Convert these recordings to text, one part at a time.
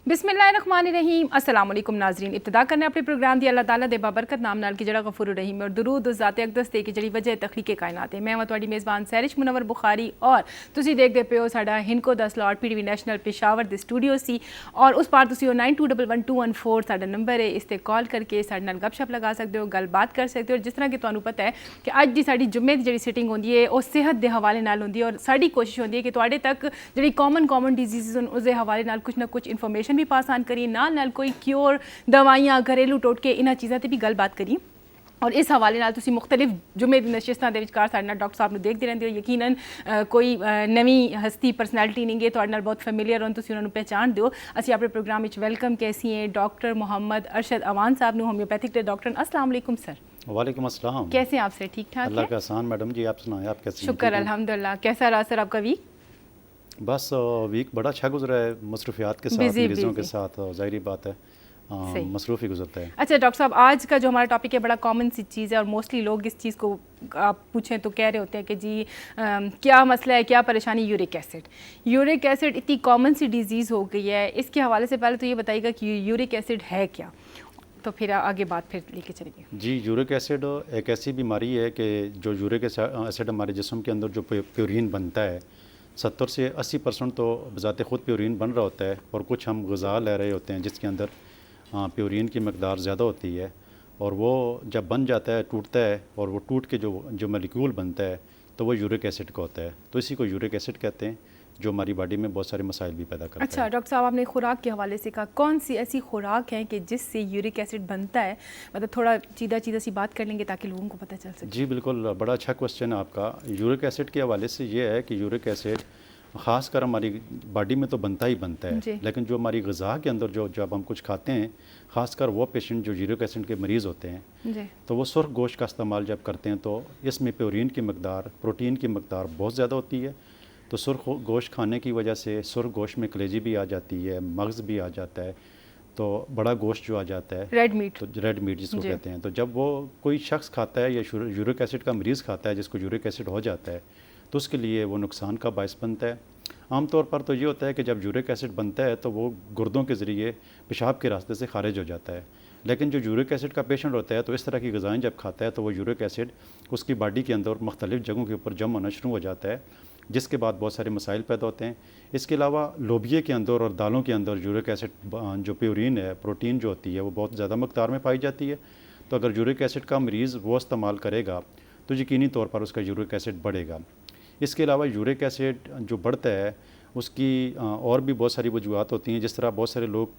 बिस्मिल्लाहिर्रहमानिर्रहीम। अस्सलाम वालेकुम नाज़रीन। इब्तिदा करने अपने प्रोग्राम दी अल्लाह ताला दे बाबरकत नाम नाल की जड़ा गफूर रहीम और दुरूद उस ज़ाते अक़दस ते की जड़ी वजह तखलीक़े कायनात है। मैं हाँ तुहाडी मेज़बान सैरिश मुनव्वर बुखारी और तुसीं देखदे पे हो साडा हिनको 10 लॉट PTV नैशनल पेशावर दे स्टूडियो सी और उस पार तुसीं 92111214 साडा नंबर है, इस ते कॉल करके साडे नाल गपशप लगा सकते हो, गलबात कर सकते हो। जिस तरह कि तुहानू पता है कि अज दी साडी जुम्मे दी जड़ी सिटिंग होंदी है वो सेहत दे हवाले नाल होंदी है और साडी कोशिश होंदी है कि तुहाडे तक जड़ी कॉमन डिजीज़ उसके हवाले नाल कुछ ना कुछ इन्फॉर्मेशन भी पास आन करिए, नाल कोई क्योर दवाइयाँ घरेलू टोटके इन्हां चीज़ां ते भी गलबात करिए। और इस हवाले नाल तुसीं मुख्तलिफ जुम्मे दी नशिस्तां दे विचकार साडे नाल डॉक्टर साहब नूं देखदे रहिंदे हो। यकीनन कोई नवीं हस्ती पर्सनैलिटी नहीं है तुहाडे नाल बहुत फैमिलियर होन, तुसीं उन्हां नूं पहचानदे हो। असीं अपने प्रोग्राम विच वेलकम कैसी हैं डॉक्टर मोहम्मद अरशद अवान साहब नूं, होम्योपैथिक दे डॉक्टर। अस्सलाम वालेकुम सर। वालेकुम अस्सलाम। कैसे हैं आप सर? ठीक ठाक अल्लाह का एहसान मैडम जी, आप सुनाएं आप कैसे हैं? शुक्र अल्हम्दुलिल्लाह। कैसा रहा सर आपका वीक? बस वीक बड़ा अच्छा गुजरा है, मसरूफियात के साथ, मरीज़ों के साथ, ज़ाहिर बात है मसरूफ़ ही गुजरता है। अच्छा डॉक्टर साहब, आज का जो हमारा टॉपिक है बड़ा कॉमन सी चीज़ है और मोस्टली लोग इस चीज़ को आप पूछें तो कह रहे होते हैं कि जी क्या मसला है, क्या परेशानी? Uric acid. यूरिक एसिड इतनी कॉमन सी डिजीज़ हो गई है, इसके हवाले से पहले तो ये बताइएगा कि यूरिक एसिड है क्या, तो फिर आगे बात फिर लेके चलेंगे। जी, यूरिक एसिड एक ऐसी बीमारी है कि जो यूरिक एसिड हमारे जिस्म के अंदर जो प्यूरिन बनता है 70 से 80% तो बज़ाते ख़ुद प्यूरिन बन रहा होता है और कुछ हम ग़िज़ा ले रहे होते हैं जिसके अंदर प्यूरिन की मकदार ज़्यादा होती है और वो जब बन जाता है, टूटता है और वो टूट के जो मॉलिक्यूल बनता है तो वो यूरिक एसिड का होता है। तो इसी को यूरिक एसिड कहते हैं जो हमारी बॉडी में बहुत सारे मसाइल भी पैदा करता है। अच्छा डॉक्टर साहब, आपने खुराक के हवाले से कहा, कौन सी ऐसी खुराक है कि जिससे यूरिक एसिड बनता है? मतलब थोड़ा सीधा सी बात कर लेंगे ताकि लोगों को पता चल सके। जी बिल्कुल, बड़ा अच्छा क्वेश्चन है आपका। यूरिक एसिड के हवाले से ये है कि यूरिक एसिड ख़ास कर हमारी बॉडी में तो बनता ही बनता है, लेकिन जो हमारी ग़िज़ा के अंदर जो जब हम कुछ खाते हैं, ख़ासकर वो पेशेंट जो यूरिक एसिड के मरीज़ होते हैं तो वो सुर्ख गोश्त का इस्तेमाल जब करते हैं तो इसमें प्यूरिन की मकदार, प्रोटीन की मकदार बहुत ज़्यादा होती है। तो सुर्ख गोश्त खाने की वजह से सुर्ख गोश्त में कलेजी भी आ जाती है, मग़ज़ भी आ जाता है, तो बड़ा गोश्त जो आ जाता है रेड मीट, तो रेड मीट जिसको कहते हैं। तो जब वो कोई शख्स खाता है या यूरिक एसिड का मरीज़ खाता है जिसको यूरिक एसिड हो जाता है तो उसके लिए वो नुकसान का बायस बनता है। आमतौर पर तो ये होता है कि जब यूरिक एसिड बनता है तो वो गुर्दों के ज़रिए पेशाब के रास्ते से खारिज हो जाता है, लेकिन जो यूरिक एसिड का पेशेंट होता है तो इस तरह की ग़िज़ाएँ जब खाता है तो वो यूरिक एसिड उसकी बॉडी के अंदर मुख्तलिफ़ जगहों के ऊपर जम होना शुरू हो जाता है, जिसके बाद बहुत सारे मसाइल पैदा होते हैं। इसके अलावा लोबिये के अंदर और दालों के अंदर यूरिक एसिड जो प्यूरिन है, प्रोटीन जो होती है वो बहुत ज़्यादा मकदार में पाई जाती है। तो अगर यूरिक एसिड का मरीज़ वो इस्तेमाल करेगा तो यकीनी तौर पर उसका यूरिक एसिड बढ़ेगा। इसके अलावा यूरिक एसिड जो बढ़ता है उसकी और भी बहुत सारी वजूहत होती हैं। जिस तरह बहुत सारे लोग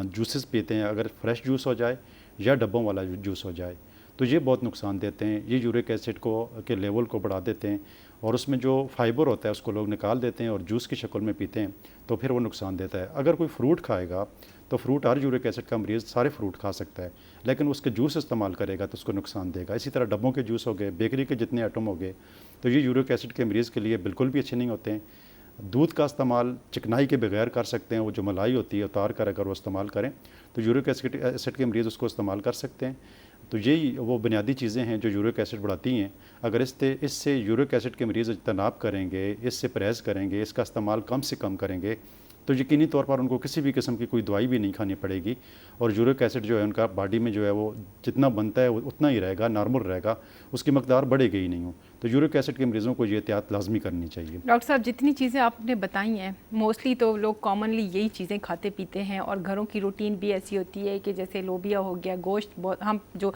जूसेस पीते हैं, अगर फ्रेश जूस हो जाए या डब्बों वाला जूस हो जाए तो ये बहुत नुकसान देते हैं, ये यूरिक एसिड को के लेवल को बढ़ा देते हैं और उसमें जो फाइबर होता है उसको लोग निकाल देते हैं और जूस की शक्ल में पीते हैं तो फिर वो नुकसान देता है। अगर कोई फ्रूट खाएगा तो फ्रूट, हर यूरिक एसिड का मरीज़ सारे फ्रूट खा सकता है, लेकिन उसके जूस इस्तेमाल करेगा तो उसको नुकसान देगा। इसी तरह डब्बों के जूस हो गए, बेकरी के जितने आइटम हो गए, तो ये यूरिक एसिड के मरीज़ के लिए बिल्कुल भी अच्छे नहीं होते हैं। दूध का इस्तेमाल चिकनाई के बगैर कर सकते हैं, वो जो मलाई होती है उतार कर अगर वो इस्तेमाल करें तो यूरिक एसिड के मरीज़ उसको इस्तेमाल कर सकते हैं। तो यही वो बुनियादी चीज़ें हैं जो यूरिक एसिड बढ़ाती हैं। अगर इससे यूरिक एसिड के मरीज़ इज्तनाब करेंगे, इससे परहेज़ करेंगे, इसका इस्तेमाल कम से कम करेंगे तो यकीनी तौर पर उनको किसी भी किस्म की कोई दवाई भी नहीं खानी पड़ेगी और यूरिक एसिड जो है उनका बॉडी में जो है वो जितना बनता है वो उतना ही रहेगा, नॉर्मल रहेगा, उसकी मकदार बढ़ेगी ही नहीं हो। तो यूरिक एसिड के मरीज़ों को ये एहतियात लाजमी करनी चाहिए। डॉक्टर साहब, जितनी चीज़ें आपने बताई हैं मोस्टली तो लोग कॉमनली यही चीज़ें खाते पीते हैं और घरों की रूटीन भी ऐसी होती है कि जैसे लोबिया हो गया, गोश्त, बहुत हम जो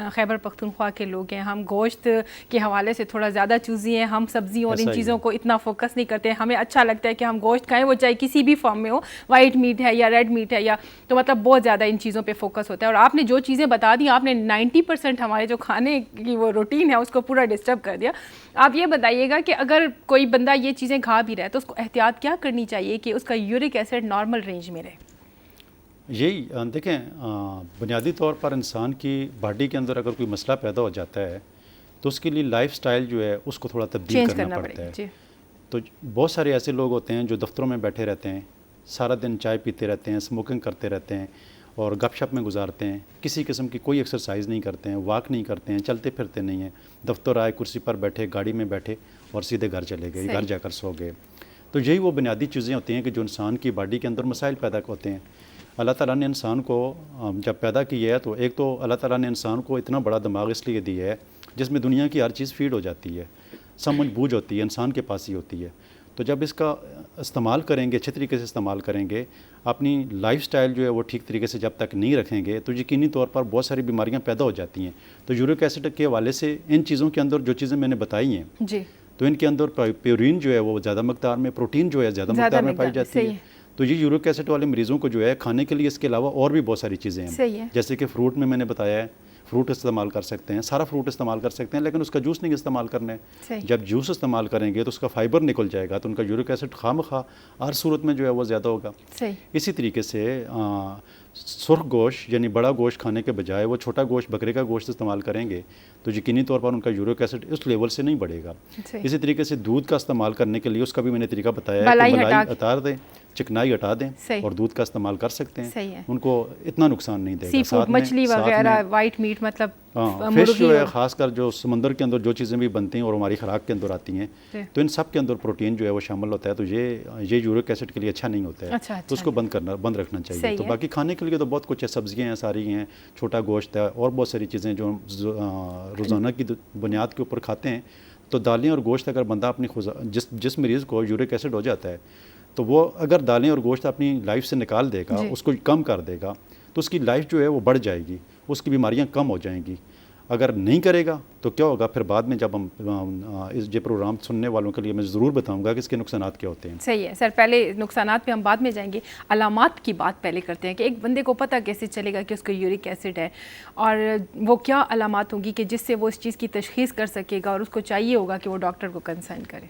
खैबर पख्तूनख्वा के लोग हैं हम गोश्त के हवाले से थोड़ा ज़्यादा चूज़ी हैं, हम सब्ज़ी और इन चीज़ों को इतना फोकस नहीं करते। हमें अच्छा लगता है कि हम गोश्त खाएँ, वो चाहे किसी भी फॉर्म में हो, वाइट मीट है या रेड मीट है या, तो मतलब बहुत ज़्यादा इन चीज़ों पे फोकस होता है। और आपने जो चीज़ें बता दी, आपने 90% हमारे जो खाने की वो रूटीन है उसको पूरा डिस्टर्ब कर दिया। आप ये बताइएगा कि अगर कोई बंदा ये चीज़ें खा भी रहा है तो उसको एहतियात क्या करनी चाहिए कि उसका यूरिक एसिड नॉर्मल रेंज में रहे? यही देखें, बुनियादी तौर पर इंसान की बॉडी के अंदर अगर कोई मसला पैदा हो जाता है तो उसके लिए लाइफस्टाइल जो है उसको थोड़ा तब्दील करना पड़ता है। तो बहुत सारे ऐसे लोग होते हैं जो दफ्तरों में बैठे रहते हैं, सारा दिन चाय पीते रहते हैं, स्मोकिंग करते रहते हैं और गपशप में गुजारते हैं, किसी किस्म की कोई एक्सरसाइज नहीं करते हैं, वॉक नहीं करते हैं, चलते फिरते नहीं हैं, दफ्तर आए, कुर्सी पर बैठे, गाड़ी में बैठे और सीधे घर चले गए, घर जाकर सो गए। तो यही वो बुनियादी चीज़ें होती हैं कि जो इंसान की बॉडी के अंदर मसाइल पैदा होते हैं। अल्लाह ताला ने इंसान को जब पैदा किया है तो एक तो अल्लाह ताला ने इंसान को इतना बड़ा दिमाग इसलिए दिया है जिसमें दुनिया की हर चीज़ फीड हो जाती है, समझ बूझ होती है, इंसान के पास ही होती है। तो जब इसका इस्तेमाल करेंगे, अच्छे तरीके से इस्तेमाल करेंगे, अपनी लाइफस्टाइल जो है वो ठीक तरीके से जब तक नहीं रखेंगे तो यकीनी तौर पर बहुत सारी बीमारियां पैदा हो जाती हैं। तो यूरिक एसिड के हवाले से इन चीज़ों के अंदर जो चीज़ें मैंने बताई हैं जी, तो इनके अंदर प्योरीन जो है वो ज़्यादा मकदार में, प्रोटीन जो है ज़्यादा मकदार में पाई जाती है। तो ये यूरिक एसिड वाले मरीज़ों को जो है खाने के लिए इसके अलावा और भी बहुत सारी चीज़ें हैं, जैसे कि फ्रूट में मैंने बताया है, फ्रूट इस्तेमाल कर सकते हैं, सारा फ्रूट इस्तेमाल कर सकते हैं, लेकिन उसका जूस नहीं इस्तेमाल करना है। जब जूस इस्तेमाल करेंगे तो उसका फाइबर निकल जाएगा तो उनका यूरिक एसिड खामखा हर सूरत में जो है वो ज़्यादा होगा। इसी तरीके से सुर्ख गोश्त यानी बड़ा गोश्त खाने के बजाय वो छोटा गोश्त, बकरे का गोश्त इस्तेमाल करेंगे तो यकीनी तौर पर उनका यूरिक एसिड उस लेवल से नहीं बढ़ेगा। इसी तरीके से दूध का इस्तेमाल करने के लिए उसका भी मैंने तरीका बताया है कि मलाई हटा दें, चिकनाई हटा दें और दूध का इस्तेमाल कर सकते हैं, उनको इतना नुकसान नहीं देगा। साथ में मछली वगैरह, वाइट मीट, मतलब फिश जो है, खासकर जो समंदर के अंदर जो चीज़ें भी बनती हैं और हमारी खुराक के अंदर आती हैं तो इन सब के अंदर प्रोटीन जो है वो शामिल होता है। तो ये यूरिक एसिड के लिए अच्छा नहीं होता है, तो उसको बंद रखना चाहिए। तो बाकी खाने के लिए तो बहुत कुछ है, सब्जियाँ हैं, सारी हैं, छोटा गोश्त है और बहुत सारी चीज़ें जो रोज़ाना की बुनियाद के ऊपर खाते हैं। तो दालें और गोश्त अगर बंदा अपनी जिस मरीज़ को यूरिक एसिड हो जाता है तो वो अगर दालें और गोश्त अपनी लाइफ से निकाल देगा, उसको कम कर देगा तो उसकी लाइफ जो है वो बढ़ जाएगी, उसकी बीमारियां कम हो जाएंगी। अगर नहीं करेगा तो क्या होगा, फिर बाद में जब हम इस ये प्रोग्राम सुनने वालों के लिए मैं ज़रूर बताऊंगा कि इसके नुकसानात क्या होते हैं। सही है सर, पहले नुकसानात पे हम बाद में जाएंगे, अलामात की बात पहले करते हैं कि एक बंदे को पता कैसे चलेगा कि उसको यूरिक एसिड है और वो क्या अलामात होंगी कि जिससे वो इस चीज़ की तशख़ीस कर सकेगा और उसको चाहिए होगा कि वो डॉक्टर को कंसल्ट करे।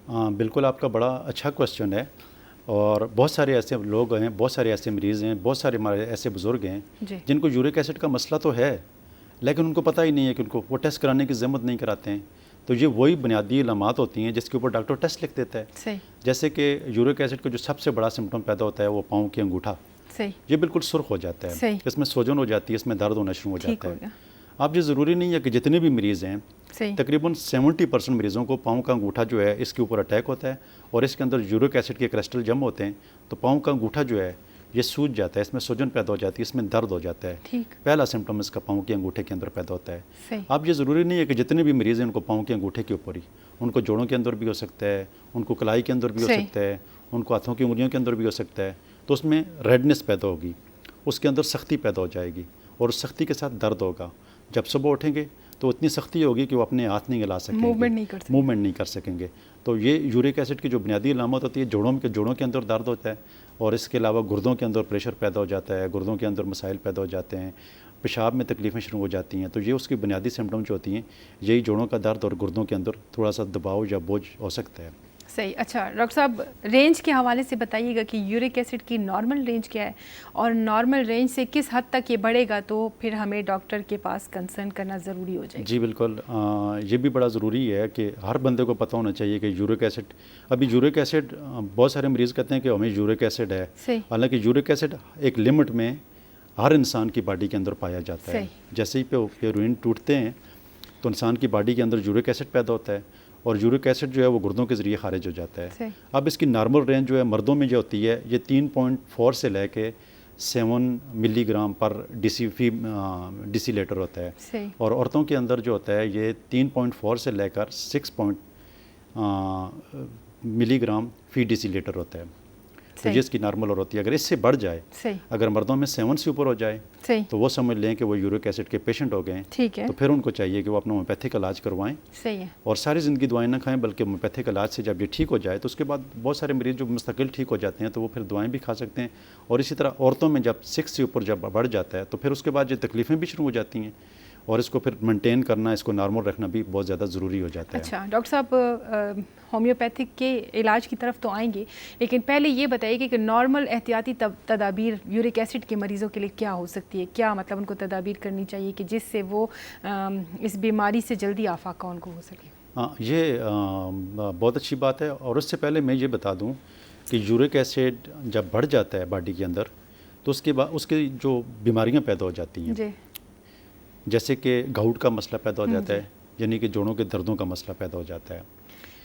बिल्कुल, आपका बड़ा अच्छा क्वेश्चन है और बहुत सारे ऐसे लोग हैं, बहुत सारे ऐसे मरीज़ हैं, बहुत सारे हमारे ऐसे बुज़ुर्ग हैं जिनको यूरिक एसिड का मसला तो है लेकिन उनको पता ही नहीं है कि उनको वो टेस्ट कराने की ज़रूरत नहीं कराते हैं। तो ये वही बुनियादी अलामात होती हैं जिसके ऊपर डॉक्टर टेस्ट लिख देता है। सही। जैसे कि यूरिक एसिड का जो सबसे बड़ा सिम्टम पैदा होता है वो पाँव की अंगूठा, ये बिल्कुल सुर्ख हो जाता है, इसमें सोजन हो जाती है, इसमें दर्द होना शुरू हो जाता है। अब ये ज़रूरी नहीं है कि जितने भी मरीज़ हैं, तकरीबन 70% मरीज़ों को पाँव का अंगूठा जो है इसके ऊपर अटैक होता है और इसके अंदर यूरिक एसिड के क्रिस्टल जम होते हैं तो पाँव का अंगूठा जो है ये सूज जाता है, इसमें सूजन पैदा हो जाती है, इसमें दर्द हो जाता है। पहला सिम्टम इसका पाँव के अंगूठे के अंदर पैदा होता है। अब ये ज़रूरी नहीं है कि जितने भी मरीज़ हैं उनको पाँव के अंगूठे के ऊपर ही, उनको जोड़ों के अंदर भी हो सकता है, उनको कलाई के अंदर भी हो सकता है, उनको हाथों की उंगलियों के अंदर भी हो सकता है। तो उसमें रेडनेस पैदा होगी, उसके अंदर सख्ती पैदा हो जाएगी और उस सख्ती के साथ दर्द होगा। जब सुबह उठेंगे तो इतनी सख्ती होगी कि वो अपने हाथ नहीं हिला सकेंगे, मूवमेंट नहीं कर सकेंगे। तो ये यूरिक एसिड की जो बुनियादी अलामत होती है, जोड़ों के अंदर दर्द होता है और इसके अलावा गुर्दों के अंदर प्रेशर पैदा हो जाता है, गुर्दों के अंदर मसाइल पैदा हो जाते हैं, पेशाब में तकलीफ़ें शुरू हो जाती हैं। तो ये उसकी बुनियादी सिम्टम जो होती हैं, यही जोड़ों का दर्द और गुर्दों के अंदर थोड़ा सा दबाव या बोझ हो सकता है। सही। अच्छा डॉक्टर साहब, रेंज के हवाले से बताइएगा कि यूरिक एसिड की नॉर्मल रेंज क्या है और नॉर्मल रेंज से किस हद तक ये बढ़ेगा तो फिर हमें डॉक्टर के पास कंसर्न करना ज़रूरी हो जाएगा। जी बिल्कुल, ये भी बड़ा ज़रूरी है कि हर बंदे को पता होना चाहिए कि यूरिक एसिड, अभी यूरिक एसिड बहुत सारे मरीज़ कहते हैं कि हमें यूरिक एसिड है, हालांकि यूरिक एसिड एक लिमिट में हर इंसान की बॉडी के अंदर पाया जाता है। जैसे ही यूरिन टूटते हैं तो इंसान की बॉडी के अंदर यूरिक एसिड पैदा होता है और यूरिक एसिड जो है वो गुर्दों के ज़रिए खारिज हो जाता है। अब इसकी नॉर्मल रेंज जो है मर्दों में जो होती है ये 3.4 से लेके 7 मिलीग्राम पर डिसीलीटर होता है और औरतों के अंदर जो होता है ये 3.4 से लेकर 6 मिलीग्राम फी डिसीलीटर होता है। तो ये इसकी नॉर्मल और होती है। अगर इससे बढ़ जाए, अगर मर्दों में 7 से ऊपर हो जाए तो वो समझ लें कि वो यूरिक एसिड के पेशेंट हो गए। तो फिर उनको चाहिए कि वो अपना होम्योपैथिक इलाज करवाएं। सही है। और सारी ज़िंदगी दवाएं ना खाएं, बल्कि होम्योपैथिक इलाज से जब ये ठीक हो जाए तो उसके बाद बहुत सारे मरीज़ जो मुस्तकिल ठीक हो जाते हैं तो वो फिर दवाएँ भी खा सकते हैं। और इसी तरह औरतों में जब 6 से ऊपर जब बढ़ जाता है तो फिर उसके बाद ये तकलीफ़ें भी शुरू हो जाती हैं और इसको फिर मेंटेन करना, इसको नॉर्मल रखना भी बहुत ज़्यादा ज़रूरी हो जाता है। अच्छा डॉक्टर साहब, होम्योपैथिक के इलाज की तरफ तो आएंगे, लेकिन पहले ये बताइए कि नॉर्मल एहतियाती तदाबीर यूरिक एसिड के मरीज़ों के लिए क्या हो सकती है, क्या मतलब उनको तदाबीर करनी चाहिए कि जिससे वो इस बीमारी से जल्दी आफाका उनको हो सके। हाँ, ये बहुत अच्छी बात है। और उससे पहले मैं ये बता दूँ कि यूरिक एसिड जब बढ़ जाता है बॉडी के अंदर तो उसके बाद उसकी जो बीमारियाँ पैदा हो जाती हैं, जैसे कि गाउट का मसला पैदा हो जाता है, यानी कि जोड़ों के दर्दों का मसला पैदा हो जाता है।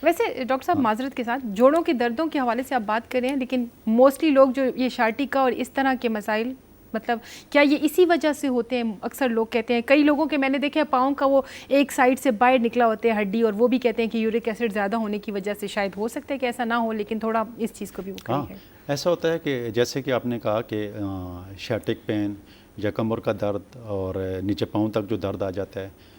वैसे डॉक्टर साहब माजरत के साथ जोड़ों के दर्दों के हवाले से आप बात कर रहे हैं, लेकिन मोस्टली लोग जो ये शार्टिका और इस तरह के मसाइल, मतलब क्या ये इसी वजह से होते हैं? अक्सर लोग कहते हैं, कई लोगों के मैंने देखे हैं पाँव का वो एक साइड से बाहर निकला होता है हड्डी, और वो भी कहते हैं कि यूरिक एसिड ज़्यादा होने की वजह से। शायद हो सकता है कि ऐसा ना हो, लेकिन थोड़ा इस चीज़ को भी वो करिए। ऐसा होता है कि जैसे कि आपने कहा कि शैटिक पेन या कमर का दर्द और नीचे पाँव तक जो दर्द आ जाता है,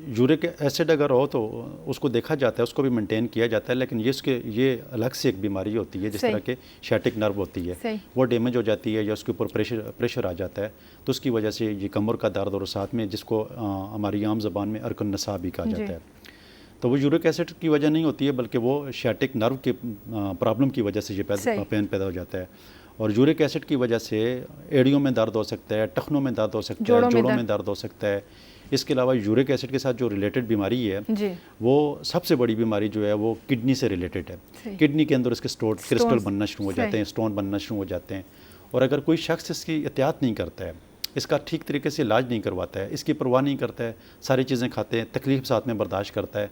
यूरिक एसिड अगर हो तो उसको देखा जाता है, उसको भी मेंटेन किया जाता है, लेकिन ये अलग से एक बीमारी होती है। जिस तरह के शैटिक नर्व होती है वो डैमेज हो जाती है या उसके ऊपर प्रेशर आ जाता है, तो उसकी वजह से ये कमर का दर्द और साथ में जिसको हमारी आम ज़बान में अरकन नसा भी कहा जाता है, तो वो यूरिक एसिड की वजह नहीं होती है, बल्कि वो शैटिक नर्व के प्रॉब्लम की वजह से ये पेन पैदा हो जाता है। और यूरिक एसिड की वजह से एड़ियों में दर्द हो सकता है, टखनों में दर्द हो सकता है, जोड़ों में दर्द हो सकता है। इसके अलावा यूरिक एसिड के साथ जो रिलेटेड बीमारी है वो सबसे बड़ी बीमारी जो है वो किडनी से रिलेटेड है। किडनी के अंदर इसके क्रिस्टल बनना शुरू हो जाते हैं, स्टोन बनना शुरू हो जाते हैं, और अगर कोई शख्स इसकी एहतियात नहीं करता है, इसका ठीक तरीके से इलाज नहीं करवाता है, इसकी परवाह नहीं करता है, सारी चीज़ें खाते हैं, तकलीफ साथ में बर्दाश्त करता है,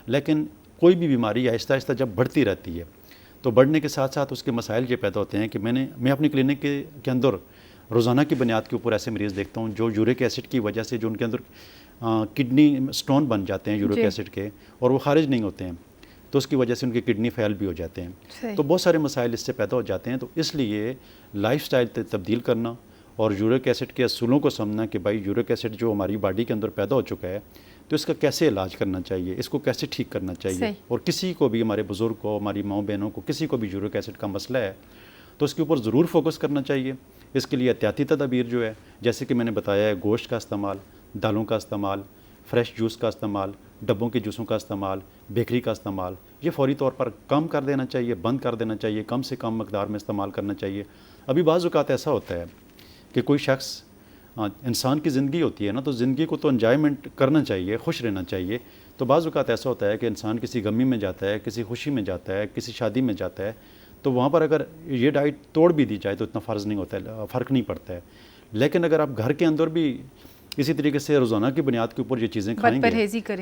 लेकिन कोई भी बीमारी आहिस्ता आहिस्ता जब बढ़ती रहती है तो बढ़ने के साथ साथ उसके मसाइल ये पैदा होते हैं कि मैं अपनी क्लिनिक के अंदर रोज़ाना की बुनियाद के ऊपर ऐसे मरीज़ देखता हूँ जो यूरिक एसिड की वजह से जो उनके अंदर किडनी स्टोन बन जाते हैं यूरिक एसिड के, और वो खारिज नहीं होते हैं, तो उसकी वजह से उनके किडनी फेल भी हो जाते हैं। तो बहुत सारे मसाइल इससे पैदा हो जाते हैं। तो इसलिए लाइफस्टाइल तब्दील करना और यूरिक एसिड के असूलों को समझना कि भाई यूरिक एसिड जो हमारी बॉडी के अंदर पैदा हो चुका है तो इसका कैसे इलाज करना चाहिए, इसको कैसे ठीक करना चाहिए। और किसी को भी, हमारे बुज़ुर्ग को, हमारी माँ बहनों को, किसी को भी यूरिक एसिड का मसला है तो उसके ऊपर ज़रूर फोकस करना चाहिए। इसके लिए एहतियाती तदाबीर जो है, जैसे कि मैंने बताया है, गोश्त का इस्तेमाल, दालों का इस्तेमाल, फ्रेश जूस का इस्तेमाल, डब्बों के जूसों का इस्तेमाल, बेकरी का इस्तेमाल, ये फ़ौरी तौर पर कम कर देना चाहिए, बंद कर देना चाहिए, कम से कम मकदार में इस्तेमाल करना चाहिए। अभी बाज़ औक़ात ऐसा होता है कि कोई शख्स, इंसान की ज़िंदगी होती है ना, तो ज़िंदगी को तो एंजॉयमेंट करना चाहिए, खुश रहना चाहिए। तो बाज़ औक़ात ऐसा होता है कि इंसान किसी गमी में जाता है, किसी खुशी में जाता है, किसी शादी में जाता है, तो वहाँ पर अगर ये डाइट तोड़ भी दी जाए तो इतना फ़र्ज़ नहीं होता है, फ़र्क नहीं पड़ता है। लेकिन अगर आप घर के अंदर भी इसी तरीके से रोज़ाना की बुनियाद के ऊपर ये चीज़ें खाएंगे,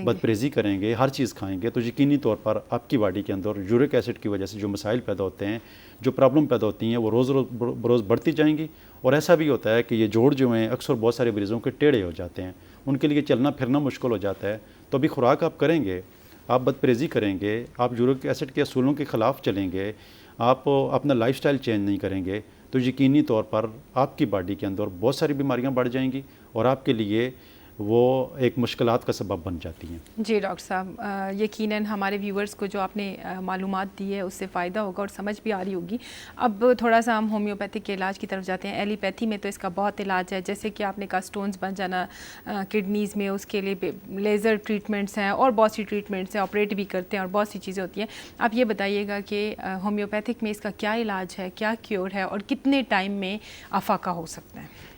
बदपरहेज़ी करेंगे, हर चीज़ खाएंगे, तो यकीनी तौर पर आपकी बॉडी के अंदर यूरिक एसिड की वजह से जो मसाइल पैदा होते हैं, जो प्रॉब्लम पैदा होती हैं, वो रोज़ बरोज़ बढ़ती जाएंगी। और ऐसा भी होता है कि ये जोड़ जो हैं अक्सर बहुत सारे मरीज़ों के टेढ़े हो जाते हैं, उनके लिए चलना फिरना मुश्किल हो जाता है। तो अभी खुराक आप करेंगे, आप बदपरहेज़ी करेंगे, आप यूरिक एसिड के असूलों के ख़िलाफ़ चलेंगे, आप अपना लाइफस्टाइल चेंज नहीं करेंगे, तो यकीनी तौर पर आपकी बॉडी के अंदर बहुत सारी बीमारियां बढ़ जाएंगी और आपके लिए वो एक मुश्किलात का सबब बन जाती हैं। जी डॉक्टर साहब, यकीनन हमारे व्यूवर्स को जो आपने मालूमात दी है उससे फ़ायदा होगा और समझ भी आ रही होगी। अब थोड़ा सा हम होम्योपैथिक के इलाज की तरफ जाते हैं। एलिपैथी में तो इसका बहुत इलाज है, जैसे कि आपने कहा स्टोन्स बन जाना किडनीज़ में, उसके लिए लेज़र ट्रीटमेंट्स हैं और बहुत सी ट्रीटमेंट्स हैं, ऑपरेट भी करते हैं और बहुत सी चीज़ें होती हैं। आप ये बताइएगा कि होम्योपैथिक में इसका क्या इलाज है, क्या क्योर है और कितने टाइम में अफाका हो सकता है?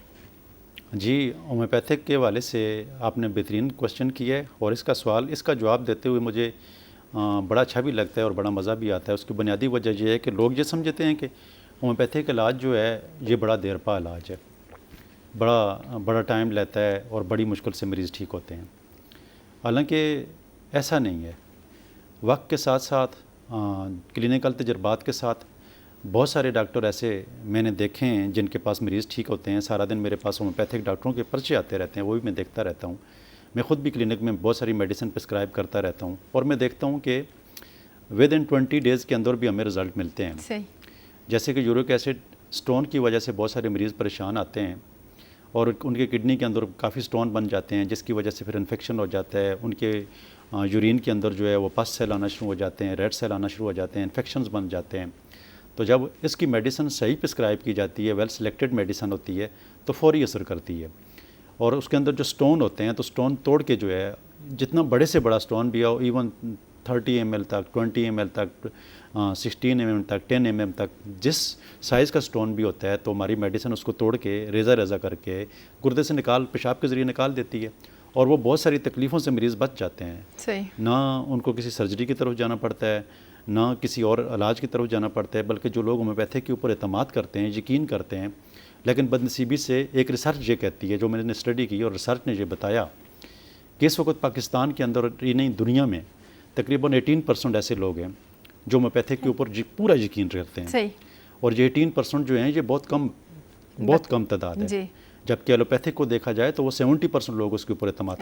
जी, होम्योपैथिक के हवाले से आपने बेहतरीन क्वेश्चन किया है, और इसका जवाब देते हुए मुझे बड़ा अच्छा भी लगता है और बड़ा मज़ा भी आता है। उसकी बुनियादी वजह यह है कि लोग ये समझते हैं कि होम्योपैथिक इलाज जो है ये बड़ा देर पा इलाज है, बड़ा टाइम लेता है और बड़ी मुश्किल से मरीज़ ठीक होते हैं। हालांकि ऐसा नहीं है। वक्त के साथ साथ क्लिनिकल तजर्बात के साथ बहुत सारे डॉक्टर ऐसे मैंने देखे हैं जिनके पास मरीज़ ठीक होते हैं। सारा दिन मेरे पास होम्योपैथिक डॉक्टरों के पर्चे आते रहते हैं, वो भी मैं देखता रहता हूँ। मैं ख़ुद भी क्लिनिक में बहुत सारी मेडिसिन प्रिस्क्राइब करता रहता हूँ और मैं देखता हूँ कि विद इन 20 डेज़ के अंदर भी हमें रिज़ल्ट मिलते हैं। सही। जैसे कि यूरिक एसिड स्टोन की वजह से बहुत सारे मरीज़ परेशान आते हैं और उनके किडनी के अंदर काफ़ी स्टोन बन जाते हैं, जिसकी वजह से फिर इन्फेक्शन हो जाता है। उनके यूरिन के अंदर जो है वो पस सेल आना शुरू हो जाते हैं, रेड सेल आना शुरू हो जाते हैं, इन्फेक्शंस बन जाते हैं। तो जब इसकी मेडिसिन सही प्रिस्क्राइब की जाती है, वेल सिलेक्टेड मेडिसिन होती है, तो फौरी असर करती है। और उसके अंदर जो स्टोन होते हैं, तो स्टोन तोड़ के जो है, जितना बड़े से बड़ा स्टोन भी हो, इवन 30 ml तक, 20 ml तक, 16 mm तक, 10 mm तक, जिस साइज़ का स्टोन भी होता है, तो हमारी मेडिसिन उसको तोड़ के रेज़ा करके गुर्दे से पेशाब के ज़रिए निकाल देती है और वो बहुत सारी तकलीफ़ों से मरीज़ बच जाते हैं। सही। ना उनको किसी सर्जरी की तरफ जाना पड़ता है, ना किसी और इलाज की तरफ जाना पड़ता है, बल्कि जो लोग होम्योपैथिक के ऊपर एतमाद करते हैं, यकीन करते हैं। लेकिन बदनसीबी से एक रिसर्च ये कहती है, जो मैंने स्टडी की और रिसर्च ने ये बताया कि इस वक्त पाकिस्तान के अंदर ही नहीं दुनिया में तकरीबन 18% ऐसे लोग हैं जो होम्योपैथिक के ऊपर पूरा यकीन करते हैं। सही। और ये 18% जो हैं ये बहुत कम तादाद है। जबकि एलोपैथिक को देखा जाए तो वो 70% लोग उसके ऊपर एतमाद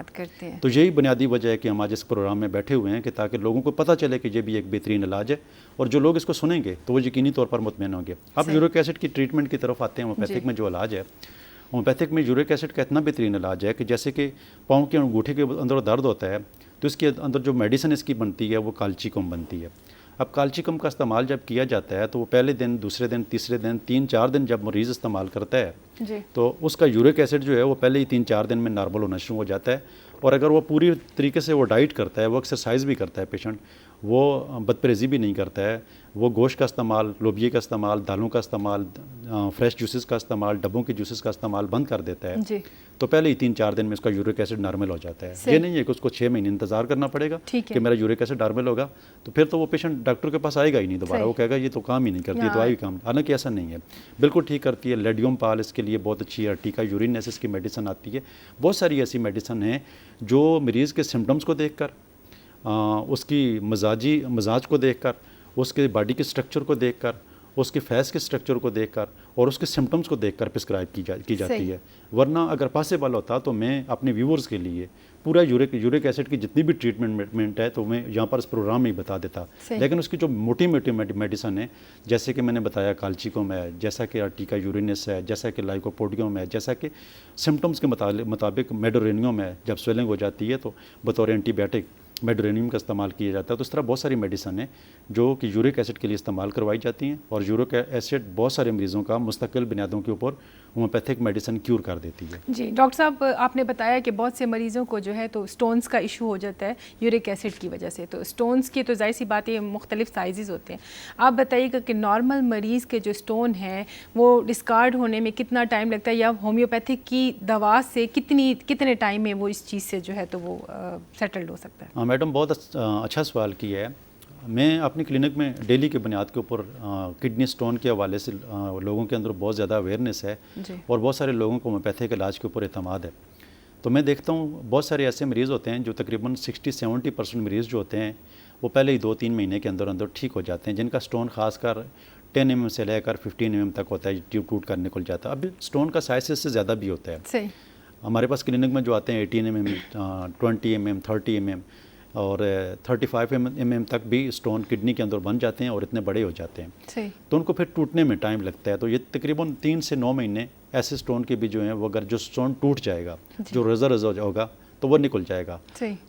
करते हैं। तो यही बुनियादी वजह है कि हम आज इस प्रोग्राम में बैठे हुए हैं कि ताकि लोगों को पता चले कि ये भी एक बेहतरीन इलाज है, और जो लोग इसको सुनेंगे तो वो यकीनी तौर पर मुतमईन होंगे। अब यूरिक एसिड की ट्रीटमेंट की तरफ आते हैं। होम्योपैथिक में जो इलाज है, होम्योपैथिक में यूरिक एसिड का इतना बेहतरीन इलाज है कि जैसे कि पाँव के अंगूठे के अंदर दर्द होता है तो इसके अंदर जो मेडिसिन इसकी बनती है वो काल्चिकम बनती है। अब काल्चिकम का इस्तेमाल जब किया जाता है तो वो पहले दिन, दूसरे दिन, तीसरे दिन, 3-4 दिन जब मरीज़ इस्तेमाल करता है जी, तो उसका यूरिक एसिड जो है वो पहले ही 3-4 दिन में नॉर्मल होना शुरू हो जाता है। और अगर वो पूरी तरीके से वो डाइट करता है, वो एक्सरसाइज भी करता है पेशेंट, वो बदपरहेज़ी भी नहीं करता है, वो गोश्त का इस्तेमाल, लोबिये का इस्तेमाल, दालों का इस्तेमाल, फ्रेश जूसेस का इस्तेमाल, डब्बों के जूसेस का इस्तेमाल बंद कर देता है जी, तो पहले ही 3-4 दिन में उसका यूरिक एसिड नॉर्मल हो जाता है। ये नहीं है कि उसको 6 महीने इंतजार करना पड़ेगा कि मेरा यूरिक एसिड नॉर्मल होगा, तो फिर तो वो पेशेंट डॉक्टर के पास आएगा ही नहीं दोबारा। वो कहेगा ये तो काम ही नहीं करती, दवाई काम। हालांकि ऐसा नहीं है, बिल्कुल ठीक करती है। लेडियम पाल इसके लिए बहुत अच्छी है, टीका यूरिन एसिस की मेडिसिन आती है। बहुत सारी ऐसी मेडिसिन हैं जो मरीज़ के सिम्टम्स को देख कर, उसकी मजाज को देख कर, उसके बॉडी के स्ट्रक्चर को देख कर, उसके फेस के स्ट्रक्चर को देखकर और उसके सिम्टम्स को देखकर प्रिस्क्राइब की जाती है। वरना अगर पॉसिबल होता तो मैं अपने व्यूअर्स के लिए पूरा यूरिक एसिड की जितनी भी ट्रीटमेंट है तो मैं यहाँ पर इस प्रोग्राम में ही बता देता। लेकिन उसकी जो मोटी मेडिसिन है, जैसे कि मैंने बताया काल्चिकम है, जैसा कि टीका यूरिनस है, जैसा कि लाइकोपोडियम है, जैसा कि सिम्टम्स के मुताबिक मेडोरेनियम है, जब स्वेलिंग हो जाती है तो बतौर एंटीबायोटिक मेडोरेनियम का इस्तेमाल किया जाता है। तो इस तरह बहुत सारी मेडिसिन है जो कि यूरिक एसिड के लिए इस्तेमाल करवाई जाती हैं, और यूरिक एसिड बहुत सारे मरीज़ों का मुस्तकिल बुनियादों के ऊपर होम्योपैथिक मेडिसिन क्यूर कर देती है। जी डॉक्टर साहब, आपने बताया कि बहुत से मरीज़ों को जो है तो स्टोन्स का इशू हो जाता है यूरिक एसिड की वजह से। तो स्टोन्स की तो जाहिर सी बात है मुख्तलिफ साइज़ होते हैं। आप बताइएगा कि नॉर्मल मरीज़ के जो स्टोन है वो डिस्कार्ड होने में कितना टाइम लगता है, या होम्योपैथिक की दवा से कितने टाइम में वो इस चीज़ से जो है तो वो सेटल्ड हो सकता है? हाँ मैडम, बहुत अच्छा सवाल किया है। मैं अपनी क्लिनिक में डेली की बुनियाद के ऊपर किडनी स्टोन के हवाले से लोगों के अंदर बहुत ज़्यादा अवेयरनेस है और बहुत सारे लोगों को होम्योपैथिक इलाज के ऊपर एतमाद है। तो मैं देखता हूँ बहुत सारे ऐसे मरीज़ होते हैं जो तकरीबन 60-70% मरीज़ जो होते हैं वो पहले ही 2-3 महीने के अंदर अंदर ठीक हो जाते हैं, जिनका स्टोन खासकर 10 mm से लेकर 15 mm तक होता है, ट्यूब टूट कर निकल जाता है। अब स्टोन का साइज से ज़्यादा भी होता है। सही। हमारे पास क्लिनिक में जो आते हैं 18 mm, 20 mm, 30 mm और 35 mm तक भी स्टोन किडनी के अंदर बन जाते हैं और इतने बड़े हो जाते हैं। सही। तो उनको फिर टूटने में टाइम लगता है। तो ये तकरीबन 3 से 9 महीने ऐसे स्टोन के भी जो हैं वो, अगर जो स्टोन टूट जाएगा, जो रोज़ा होगा तो वो निकल जाएगा।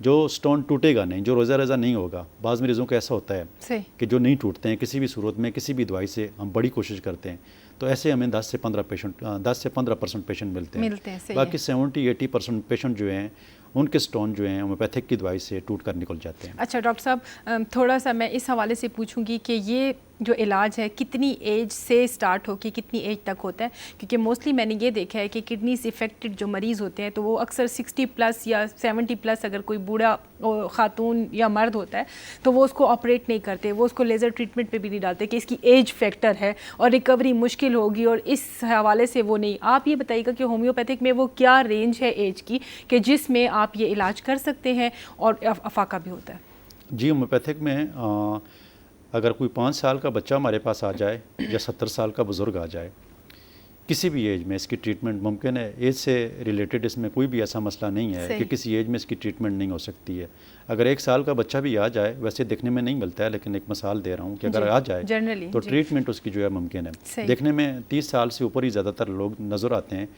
जो स्टोन टूटेगा नहीं, जो रोज़ा नहीं होगा, बाज़ मरीज़ों को ऐसा होता है कि जो नहीं टूटते हैं किसी भी सूरत में, किसी भी दवाई से हम बड़ी कोशिश करते हैं तो ऐसे हमें 10 से 15% पेशेंट मिलते हैं। बाकी 70-80% पेशेंट जो हैं उनके स्टोन जो हैं होम्योपैथिक की दवाई से टूट कर निकल जाते हैं। अच्छा डॉक्टर साहब, थोड़ा सा मैं इस हवाले से पूछूंगी कि ये जो इलाज है कितनी एज से स्टार्ट होकर कितनी एज तक होता है? क्योंकि मोस्टली मैंने ये देखा है कि किडनी से इफेक्टेड जो मरीज़ होते हैं तो वो अक्सर 60+ या 70+ अगर कोई बूढ़ा खातून या मर्द होता है तो वो उसको ऑपरेट नहीं करते, वो उसको लेज़र ट्रीटमेंट पे भी नहीं डालते कि इसकी एज फैक्टर है और रिकवरी मुश्किल होगी, और इस हवाले से वो नहीं। आप ये बताइएगा कि होम्योपैथिक में वो क्या रेंज है एज की कि जिसमें आप ये इलाज कर सकते हैं और अफाका भी होता है? जी, होम्योपैथिक में अगर कोई 5 साल का बच्चा हमारे पास आ जाए या 70 साल का बुज़ुर्ग आ जाए, किसी भी एज में इसकी ट्रीटमेंट मुमकिन है। एज से रिलेटेड इसमें कोई भी ऐसा मसला नहीं है कि किसी एज में इसकी ट्रीटमेंट नहीं हो सकती है। अगर 1 साल का बच्चा भी आ जाए, वैसे देखने में नहीं मिलता है लेकिन एक मिसाल दे रहा हूँ कि अगर आ जाए तो ट्रीटमेंट उसकी जो है मुमकिन है। देखने में 30 साल से ऊपर ही ज़्यादातर लोग नज़र आते हैं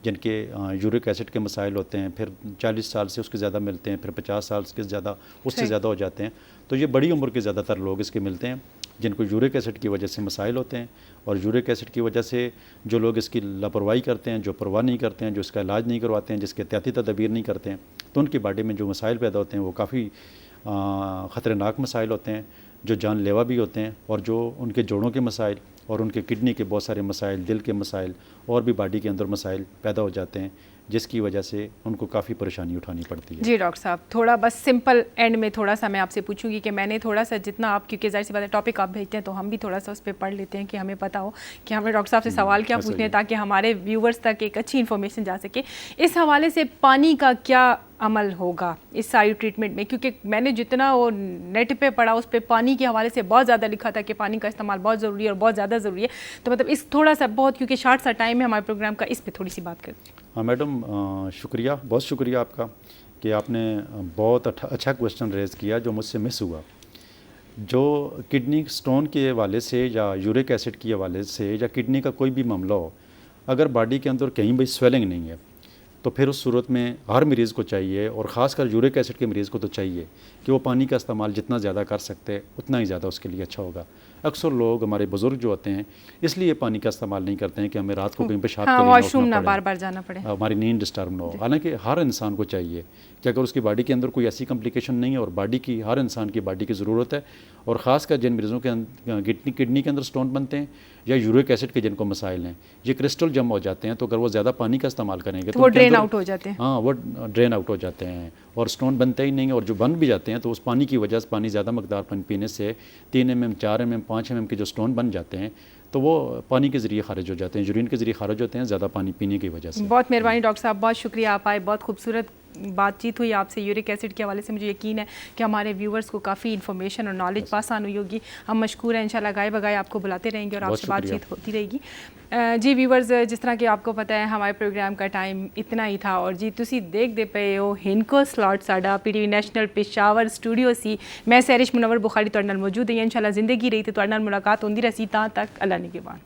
जिनके यूरिक एसिड के मसाइल होते हैं, फिर 40 साल से उसके ज़्यादा मिलते हैं, फिर 50 साल के ज़्यादा, उससे ज़्यादा हो जाते हैं। तो ये बड़ी उम्र के ज़्यादातर लोग इसके मिलते हैं जिनको यूरिक एसिड की वजह से मसाइल होते हैं, और यूरिक एसिड की वजह से जो लोग इसकी लापरवाही करते हैं, जो परवाह नहीं करते हैं, जो इसका इलाज नहीं करवाते हैं, जिसके एहतियाती तदबीर नहीं करते हैं, तो उनकी बॉडी में जो मसाइल पैदा होते हैं वो काफ़ी ख़तरनाक मसाइल होते हैं, जो जानलेवा भी होते हैं, और जो उनके जोड़ों के मसाइल और उनके किडनी के बहुत सारे मसाइल, दिल के मसाइल और भी बॉडी के अंदर मसाइल पैदा हो जाते हैं। जिसकी वजह से उनको काफ़ी परेशानी उठानी पड़ती है। जी डॉक्टर साहब, थोड़ा बस सिंपल एंड में थोड़ा सा मैं आपसे पूछूंगी कि मैंने थोड़ा सा जितना आप, क्योंकि जाहिर सी बात है टॉपिक आप भेजते हैं तो हम भी थोड़ा सा उस पर पढ़ लेते हैं कि हमें पता हो कि हमें डॉक्टर साहब से सवाल क्या ऐसा पूछने हैं ही है। ताकि हमारे व्यूवर्स तक एक अच्छी इन्फॉर्मेशन जा सके। इस हवाले से पानी का क्या अमल होगा इस सारी ट्रीटमेंट में, क्योंकि मैंने जितना वो नेट पे पढ़ा उस पर पानी के हवाले से बहुत ज़्यादा लिखा था कि पानी का इस्तेमाल बहुत ज़रूरी है और बहुत ज़्यादा ज़रूरी है। तो मतलब इस थोड़ा सा बहुत, क्योंकि शार्ट सा टाइम है हमारे प्रोग्राम का, इस पर थोड़ी सी बात करते हैं। हाँ मैडम, शुक्रिया, बहुत शुक्रिया आपका कि आपने बहुत अच्छा क्वेश्चन रेज़ किया जो मुझसे मिस हुआ। जो किडनी स्टोन के हवाले से या यूरिक एसिड के हवाले से या किडनी का कोई भी मामला हो, अगर बॉडी के अंदर कहीं भी स्वेलिंग नहीं है तो फिर उस सूरत में हर मरीज़ को चाहिए, और ख़ासकर यूरिक एसिड के मरीज़ को तो चाहिए कि वो पानी का इस्तेमाल जितना ज़्यादा कर सकते हैं उतना ही ज़्यादा उसके लिए अच्छा होगा। अक्सर लोग, हमारे बुज़ुर्ग जो होते हैं, इसलिए पानी का इस्तेमाल नहीं करते हैं कि हमें रात को कहीं पेशाब के लिए वॉशरूम उठना ना पड़े, बार बार जाना पड़े, हमारी नींद डिस्टर्ब ना हो। हालांकि हर इंसान को चाहिए कि अगर उसकी बॉडी के अंदर कोई ऐसी कॉम्प्लिकेशन नहीं है, और बॉडी की, हर इंसान की बॉडी की ज़रूरत है, और ख़ासकर जिन मरीज़ों के किडनी के अंदर स्टोन बनते हैं या यूरिक एसिड के जिनको मसाइल हैं, ये क्रिस्टल जम हो जाते हैं, तो अगर वो ज़्यादा पानी का इस्तेमाल करेंगे तो वो उनके ड्रेन अंदर- आउट हो जाते हैं। हाँ, वो ड्रेन आउट हो जाते हैं और स्टोन बनते ही नहीं है, और जो बन भी जाते हैं तो उस पानी की वजह से, पानी ज़्यादा मकदार पानी पीने से 3 mm 4 mm 5 mm के जो स्टोन बन जाते हैं तो वो पानी के ज़रिए खारिज हो जाते हैं, यूरिन के ज़रिए खारिज होते हैं ज़्यादा पानी पीने की वजह से। बहुत मेहरबानी डॉक्टर साहब, बहुत शुक्रिया, आप आए, बहुत खूबसूरत बातचीत हुई आपसे यूरिक एसिड के हवाले से। मुझे यकीन है कि हमारे व्यूवर्स को काफ़ी इन्फॉर्मेशन और नॉलेज पासान हुई होगी। हम मशकूर हैं, इंशाल्लाह गाए बगाए आपको बुलाते रहेंगे और बहुत आपसे शुक्रिया। बातचीत होती रहेगी। जी व्यूवर्स, जिस तरह कि आपको पता है हमारे प्रोग्राम का टाइम इतना ही था, और जी तुसी देखते पे हो हिनको स्लॉट साडा PTV नेशनल पेशावर स्टूडियो सी। मैं सैरिश मुनव्वर बुखारी तुहाडे नाल मौजूद है। इंशाल्लाह जिंदगी रही तो तुहाडे नाल मुलाकात होंदी रही। तां तक अल्लाह निगहबान।